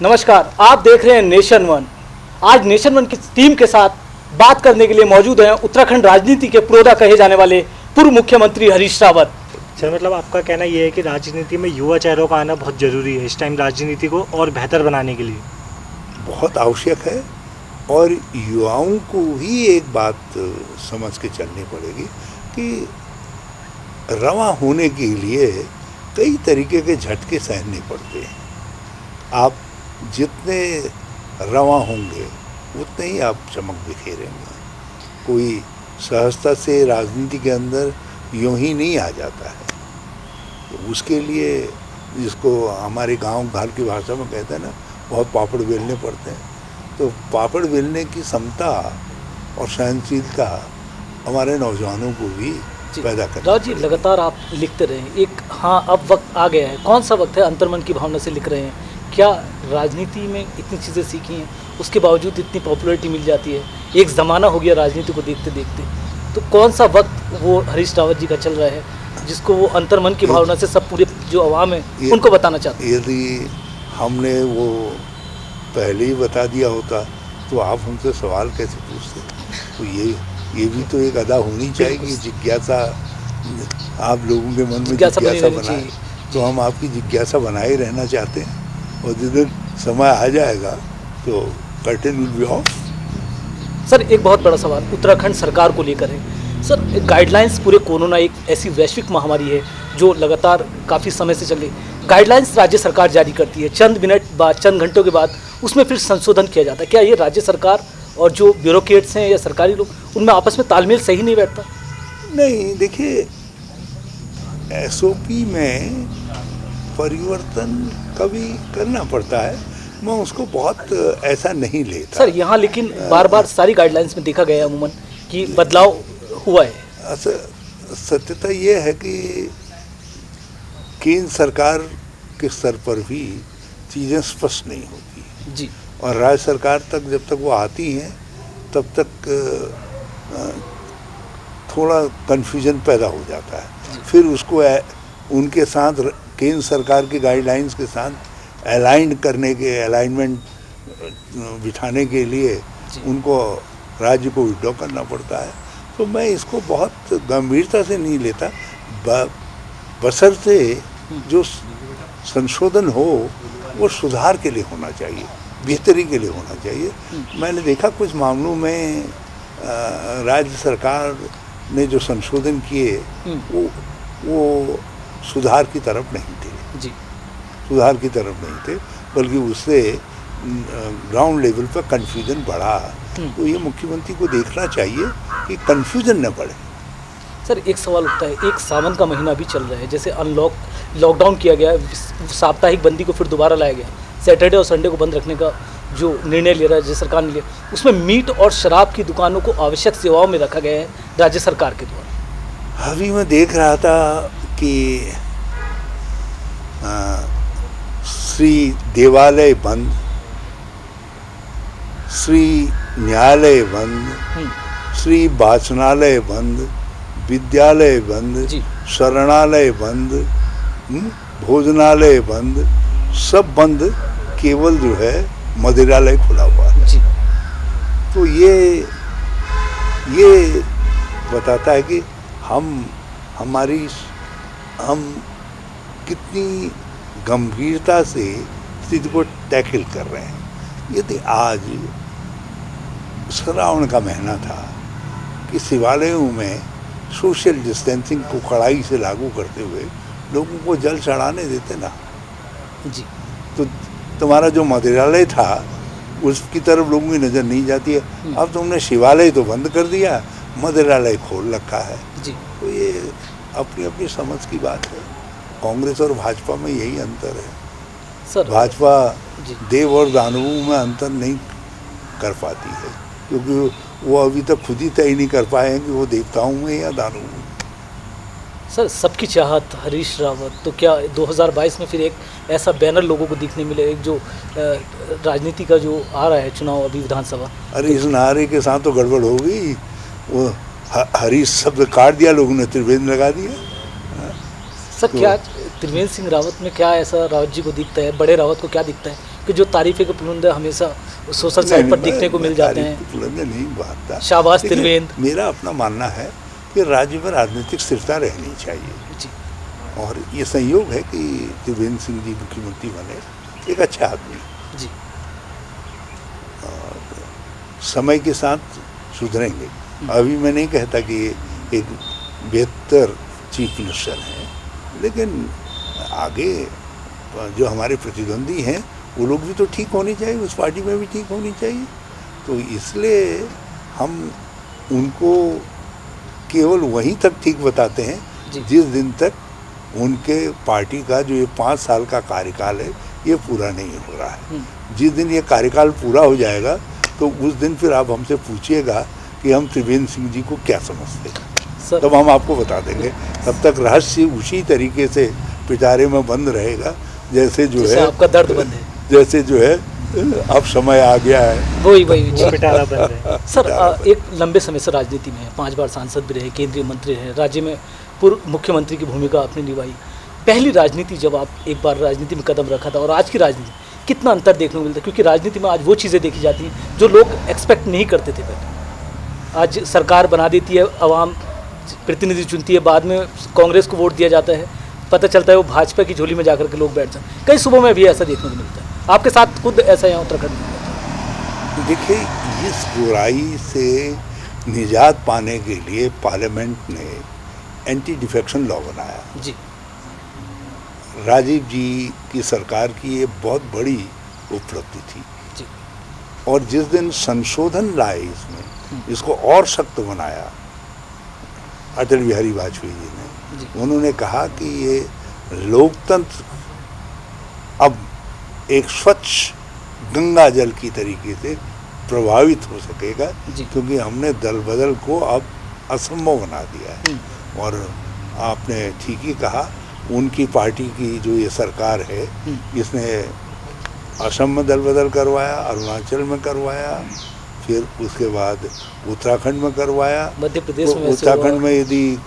नमस्कार, आप देख रहे हैं नेशन वन। आज नेशन वन की टीम के साथ बात करने के लिए मौजूद हैं उत्तराखंड राजनीति के पुरोधा कहे जाने वाले पूर्व मुख्यमंत्री हरीश रावत। सर, मतलब आपका कहना ये है कि राजनीति में युवा चेहरों का आना बहुत ज़रूरी है इस टाइम राजनीति को और बेहतर बनाने के लिए? बहुत आवश्यक है और युवाओं को ही एक बात समझ के चलनी पड़ेगी कि रवा होने के लिए कई तरीके के झटके सहने पड़ते हैं। आप जितने रवा होंगे उतने ही आप चमक बिखेरेंगे। कोई सहजता से राजनीति के अंदर यूं ही नहीं आ जाता है। तो उसके लिए जिसको हमारे गांव घर की भाषा में कहते हैं ना, बहुत पापड़ बेलने पड़ते हैं। तो पापड़ बेलने की क्षमता और सहनशीलता हमारे नौजवानों को भी पैदा करनी। राव जी, लगातार आप लिखते रहे, एक अब वक्त आ गया है। कौन सा वक्त है? अंतर्मन की भावना से लिख रहे हैं। क्या राजनीति में इतनी चीज़ें सीखी हैं, उसके बावजूद इतनी पॉपुलैरिटी मिल जाती है? एक ज़माना हो गया राजनीति को देखते देखते, तो कौन सा वक्त वो हरीश रावत जी का चल रहा है जिसको वो अंतर्मन की भावना से सब पूरे जो आवाम है उनको बताना चाहते हैं? यदि हमने वो पहले ही बता दिया होता तो आप हमसे सवाल कैसे पूछते? तो ये भी तो एक अदा होनी चाहिए, जिज्ञासा आप लोगों के मन में जिज्ञासा बनाए। तो हम आपकी जिज्ञासा बनाए रहना चाहते हैं और जिस दिन समय आ जाएगा तो curtain will be of. Sir, एक बहुत बड़ा सवाल उत्तराखंड सरकार को लेकर है। सर, गाइडलाइंस पूरे कोरोना एक ऐसी वैश्विक महामारी है जो लगातार काफ़ी समय से चल रही। गाइडलाइंस राज्य सरकार जारी करती है, चंद मिनट बाद, चंद घंटों के बाद उसमें फिर संशोधन किया जाता है। क्या ये राज्य सरकार और जो ब्यूरोक्रेट्स हैं या सरकारी लोग, उनमें आपस में तालमेल सही नहीं बैठता? नहीं, देखिए, एसओपी में परिवर्तन कभी करना पड़ता है। मैं उसको बहुत ऐसा नहीं लेता सर यहाँ, लेकिन बार बार सारी गाइडलाइंस में देखा गया है अमूमन कि बदलाव हुआ है। सत्यता ये है कि केंद्र सरकार के स्तर पर भी चीज़ें स्पष्ट नहीं होती जी, और राज्य सरकार तक जब तक वो आती हैं तब तक थोड़ा कन्फ्यूजन पैदा हो जाता है। फिर उसको उनके साथ केंद्र सरकार के गाइडलाइंस के साथ अलाइनमेंट बिठाने के लिए उनको राज्य को विड्रॉ करना पड़ता है। तो मैं इसको बहुत गंभीरता से नहीं लेता, बशर्ते जो संशोधन हो वो सुधार के लिए होना चाहिए, बेहतरी के लिए होना चाहिए। मैंने देखा कुछ मामलों में राज्य सरकार ने जो संशोधन किए वो सुधार की तरफ नहीं थे जी, सुधार की तरफ नहीं थे, बल्कि उससे ग्राउंड लेवल पर कन्फ्यूजन बढ़ा। तो ये मुख्यमंत्री को देखना चाहिए कि कन्फ्यूजन न बढ़े। सर, एक सवाल उठता है, एक सावन का महीना भी चल रहा है, जैसे लॉकडाउन किया गया, साप्ताहिक बंदी को फिर दोबारा लाया गया, सैटरडे और संडे को बंद रखने का जो निर्णय ले रहा है राज्य सरकार ने लिया, उसमें मीट और शराब की दुकानों को आवश्यक सेवाओं में रखा गया है राज्य सरकार के द्वारा। अभी मैं देख रहा था कि श्री देवालय बंद, श्री न्यायालय बंद, श्री वाचनालय बंद, विद्यालय बंद, शरणालय बंद, भोजनालय बंद, सब बंद, केवल जो है मदिरालय खुला हुआ है। तो ये बताता है कि हम कितनी गंभीरता से स्थिति को टैकल कर रहे हैं। यदि आज श्रावण का महीना था कि शिवालयों में सोशल डिस्टेंसिंग को कड़ाई से लागू करते हुए लोगों को जल चढ़ाने देते ना जी, तो तुम्हारा जो मदिरालय था उसकी तरफ लोगों की नज़र नहीं जाती है। अब तुमने शिवालय तो बंद कर दिया, मदिरालय खोल रखा है जी। तो ये अपनी अपनी समझ की बात है। कांग्रेस और भाजपा में यही अंतर है। सर, भाजपा देव और दानवों में अंतर नहीं कर पाती है, क्योंकि वो अभी तक खुद ही तय नहीं कर पाए हैं कि वो देवताओं में या दानवों में। सर, सबकी चाहत हरीश रावत, तो क्या 2022 में फिर एक ऐसा बैनर लोगों को दिखने मिले, एक जो राजनीति का जो आ रहा है चुनाव अभी विधानसभा? अरे इस नारे के साथ तो गड़बड़ हो गई, वो हरीश शब्द काट दिया, लोगों ने त्रिवेंद्र लगा दिया। सर, क्या त्रिवेंद्र सिंह रावत में क्या ऐसा रावत जी को दिखता है, बड़े रावत को क्या दिखता है कि जो तारीफे के पुलंदे हमेशा सोशल साइट पर दिखने को मिल जाते हैं? पुलंदे नहीं बांटता। शाहबाज त्रिवेंद्र। मेरा अपना मानना है कि राज्य में राजनीतिक स्थिरता रहनी चाहिए जी। और ये संयोग है कि त्रिवेंद्र सिंह जी मुख्यमंत्री बने, एक अच्छा आदमी जी। और समय के साथ सुधरेंगे। अभी मैं नहीं कहता कि ये एक बेहतर चीफ मिनिस्टर है, लेकिन आगे जो हमारे प्रतिद्वंदी हैं वो लोग भी तो ठीक होने चाहिए, उस पार्टी में भी ठीक होनी चाहिए। तो इसलिए हम उनको केवल वहीं तक ठीक बताते हैं जिस दिन तक उनके पार्टी का जो ये 5 साल का कार्यकाल है ये पूरा नहीं हो रहा है। जिस दिन ये कार्यकाल पूरा हो जाएगा तो उस दिन फिर आप हमसे पूछिएगा कि हम त्रिवेंद्र सिंह जी को क्या समझते हैं, तब हम आपको बता देंगे। तब तक रहस्य उसी तरीके से पिटारे में बंद रहेगा जैसे जो है आपका दर्द बंद है, जैसे जो है अब समय आ गया है वही पिटारा बंद है। सर एक लंबे समय से राजनीति में है, 5 बार सांसद भी रहे, केंद्रीय मंत्री रहे, राज्य में पूर्व मुख्यमंत्री की भूमिका आपने निभाई। पहली राजनीति जब आप एक बार राजनीति में कदम रखा था और आज की राजनीति, कितना अंतर देखने को मिलता है? क्योंकि राजनीति में आज वो चीज़ें देखी जाती हैं जो लोग एक्सपेक्ट नहीं करते थे पहले। आज सरकार बना देती है, आवाम प्रतिनिधि चुनती है, बाद में कांग्रेस को वोट दिया जाता है, पता चलता है वो भाजपा की झोली में जाकर के लोग बैठ जाते हैं। कई सूबों में भी ऐसा देखने को मिलता है, आपके साथ खुद ऐसा यहाँ उत्तराखंड में? देखिए, इस बुराई से निजात पाने के लिए पार्लियामेंट ने एंटी डिफेक्शन लॉ बनाया जी। राजीव जी की सरकार की ये बहुत बड़ी उपलब्धि थी जी। और जिस दिन संशोधन लाए इसमें, इसको और सख्त बनाया अटल बिहारी वाजपेयी जी ने। उन्होंने कहा कि ये लोकतंत्र अब एक स्वच्छ गंगा जल की तरीके से प्रभावित हो सकेगा, क्योंकि हमने दल बदल को अब असंभव बना दिया है। और आपने ठीक ही कहा, उनकी पार्टी की जो ये सरकार है इसने असम में दल बदल करवाया, अरुणाचल में करवाया, फिर उसके बाद उत्तराखंड में करवाया। मध्य प्रदेश में उत्तराखंड में यदि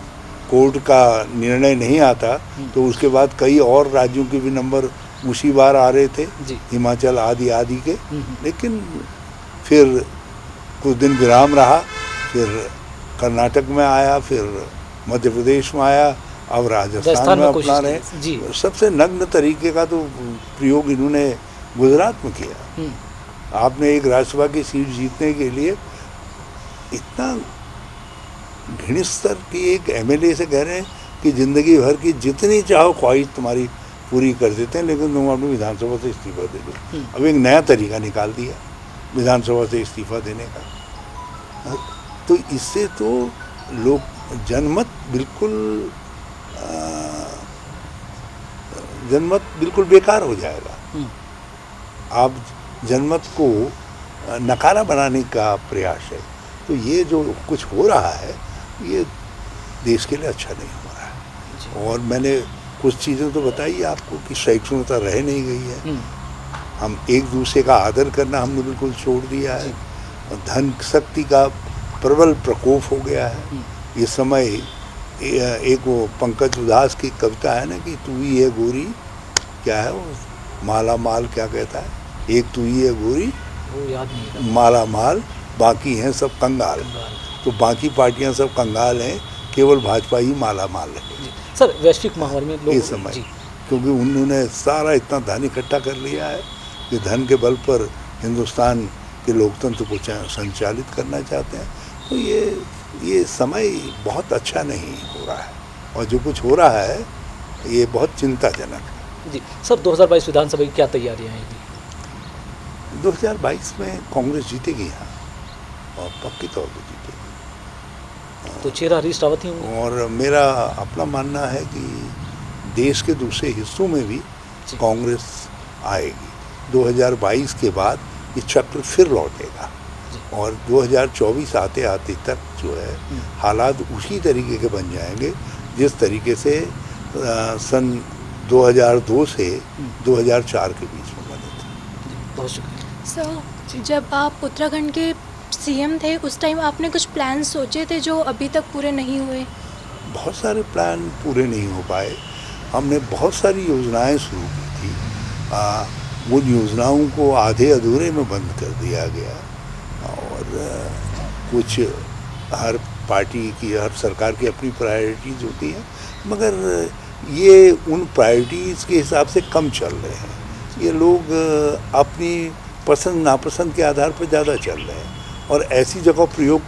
कोर्ट का निर्णय नहीं आता तो उसके बाद कई और राज्यों के भी नंबर उसी बार आ रहे थे, हिमाचल आदि के। लेकिन फिर कुछ दिन विराम रहा, फिर कर्नाटक में आया, फिर मध्य प्रदेश में आया, अब राजस्थान में अपना रहे। सबसे नग्न तरीके का तो प्रयोग इन्होंने गुजरात में किया। आपने एक राज्यसभा की सीट जीतने के लिए इतना घृणित स्तर की एक एमएलए से कह रहे हैं कि जिंदगी भर की जितनी चाहो ख्वाहिश तुम्हारी पूरी कर देते हैं, लेकिन तुम अपनी विधानसभा से इस्तीफा दे दो। अब एक नया तरीका निकाल दिया विधानसभा से इस्तीफा देने का। तो इससे तो लोग जनमत बिल्कुल बेकार हो जाएगा। आप जनमत को नकारा बनाने का प्रयास है। तो ये जो कुछ हो रहा है ये देश के लिए अच्छा नहीं हो रहा है। और मैंने कुछ चीज़ें तो बताई आपको कि सहिष्णुता रह नहीं गई है। हम एक दूसरे का आदर करना हमने बिल्कुल छोड़ दिया है। धन शक्ति का प्रबल प्रकोप हो गया है। इस समय एक वो पंकज उदास की कविता है ना कि तू ही है गोरी, क्या है वो, माला माल क्या कहता है, एक तू ही है गोरी, वो याद नहीं, माला माल, बाकी हैं सब कंगाल। तो बाकी पार्टियां सब कंगाल हैं, केवल भाजपा ही माला माल है। सर वैश्विक महामारी में लोग इस समय क्योंकि उन्होंने सारा इतना धन इकट्ठा कर लिया है कि धन के बल पर हिंदुस्तान के लोकतंत्र को संचालित करना चाहते हैं। तो ये समय बहुत अच्छा नहीं हो रहा है और जो कुछ हो रहा है ये बहुत चिंताजनक है। जी सर, 2022 विधानसभा की क्या तैयारियां हैं? 2022 में कांग्रेस जीतेगी यहाँ और पक्की तौर पर जीतेगी। तो चेहरा हरीश रावत ही होंगे। और मेरा अपना मानना है कि देश के दूसरे हिस्सों में भी कांग्रेस आएगी। 2022 के बाद ये चक्र फिर लौटेगा और 2024 आते आते तक जो है हालात उसी तरीके के बन जाएंगे जिस तरीके से सन 2002 से 2004 के बीच में बने थे। बहुत शुक्रिया सर। जब आप उत्तराखंड के सीएम थे उस टाइम आपने कुछ प्लान सोचे थे जो अभी तक पूरे नहीं हुए? बहुत सारे प्लान पूरे नहीं हो पाए। हमने बहुत सारी योजनाएं शुरू की थी। उन योजनाओं को आधे अधूरे में बंद कर दिया गया। और कुछ हर पार्टी की, हर सरकार की अपनी प्रायोरिटीज़ होती हैं, मगर ये उन प्रायोरिटीज़ के हिसाब से कम चल रहे हैं। ये लोग अपनी पसंद नापसंद के आधार पर ज़्यादा चल रहे हैं और ऐसी जगह प्रयोग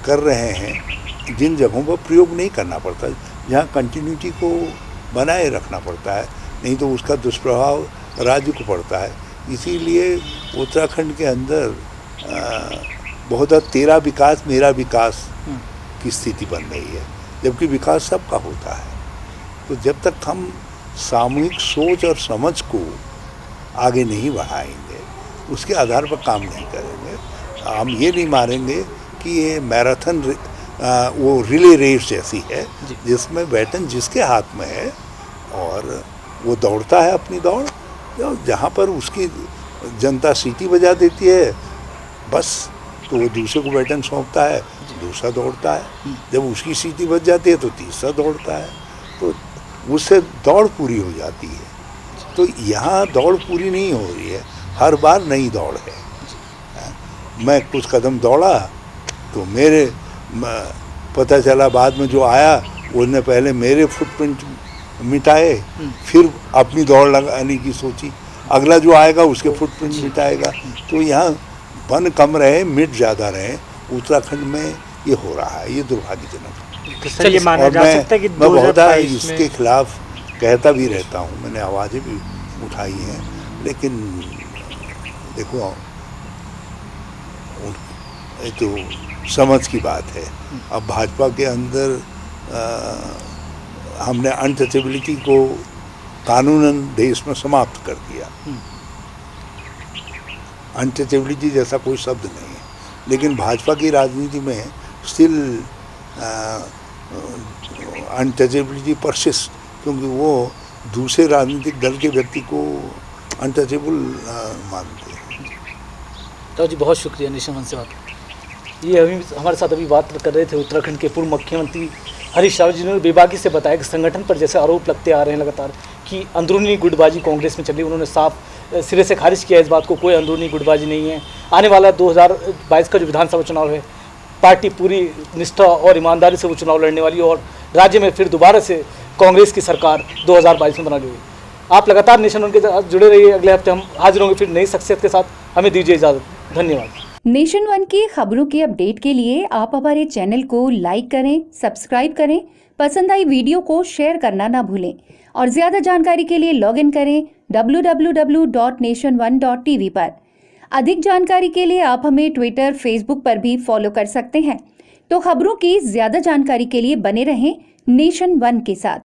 कर रहे हैं जिन जगहों पर प्रयोग नहीं करना पड़ता, जहाँ कंटिन्यूटी को बनाए रखना पड़ता है, नहीं तो उसका दुष्प्रभाव राज्य को पड़ता है। इसीलिए उत्तराखंड के अंदर बहुत तेरा विकास मेरा विकास की स्थिति बन रही है, जबकि विकास सबका होता है। तो जब तक हम सामूहिक सोच और समझ को आगे नहीं बढ़ाएंगे, उसके आधार पर काम नहीं करेंगे, हम ये नहीं मानेंगे कि ये मैराथन वो रिले रेस जैसी है जिसमें बैटन जिसके हाथ में है और वो दौड़ता है अपनी दौड़, जहाँ पर उसकी जनता सीटी बजा देती है बस, तो वो दूसरे को बैटन सौंपता है, दूसरा दौड़ता है, जब उसकी सीटी बज जाती है तो तीसरा दौड़ता है, तो उससे दौड़ पूरी हो जाती है। तो यहाँ दौड़ पूरी नहीं हो रही है, हर बार नई दौड़ है। मैं कुछ कदम दौड़ा तो मेरे पता चला बाद में जो आया उसने पहले मेरे फुटप्रिंट मिटाए, फिर अपनी दौड़ लगाने की सोची, अगला जो आएगा उसके फुटप्रिंट मिटाएगा। तो यहाँ वन कम रहे मिट ज़्यादा रहे, उत्तराखंड में ये हो रहा है, ये दुर्भाग्यजनक। चलिए माना जा सकता है कि मैं बहुत 2022 इसके खिलाफ कहता भी रहता हूँ, मैंने आवाज़ें भी उठाई हैं, लेकिन देखो ये तो समझ की बात है। अब भाजपा के अंदर हमने अनटचेबिलिटी को कानूनन देश में समाप्त कर दिया। अनटचेबिलिटी जैसा कोई शब्द नहीं है, लेकिन भाजपा की राजनीति में स्टिल अनटचेबिलिटी परसिस्ट, क्योंकि वो दूसरे राजनीतिक दल के व्यक्ति को अनटचेबल मानते हैं। तो जी बहुत शुक्रिया निशा वन से बात। ये अभी हमारे साथ अभी बात कर रहे थे उत्तराखंड के पूर्व मुख्यमंत्री हरीश रावत, जिन्होंने बेबाकी से बताया कि संगठन पर जैसे आरोप लगते आ रहे हैं लगातार कि अंदरूनी गुटबाजी कांग्रेस में चल रही, उन्होंने साफ सिरे से खारिज किया इस बात को, कोई अंदरूनी गुटबाजी नहीं है। आने वाला 2022 का जो विधानसभा चुनाव है, पार्टी पूरी निष्ठा और ईमानदारी से वो चुनाव लड़ने वाली है और राज्य में फिर दोबारा से कांग्रेस की सरकार 2022 में बना ली हुई। आप लगातार नेशन वन के साथ जुड़े रहिए, अगले हफ्ते हम हाजिर होंगे फिर नई शख्सियत के साथ। हमें दीजिए इजाज़त, धन्यवाद। नेशन वन की खबरों के अपडेट के लिए आप हमारे चैनल को लाइक करें, सब्सक्राइब करें, पसंद आई वीडियो को शेयर करना ना भूलें और ज़्यादा जानकारी के लिए लॉग इन करें www.nation1.tv पर। अधिक जानकारी के लिए आप हमें ट्विटर, फेसबुक पर भी फॉलो कर सकते हैं। तो खबरों की ज़्यादा जानकारी के लिए बने रहें नेशन वन के साथ।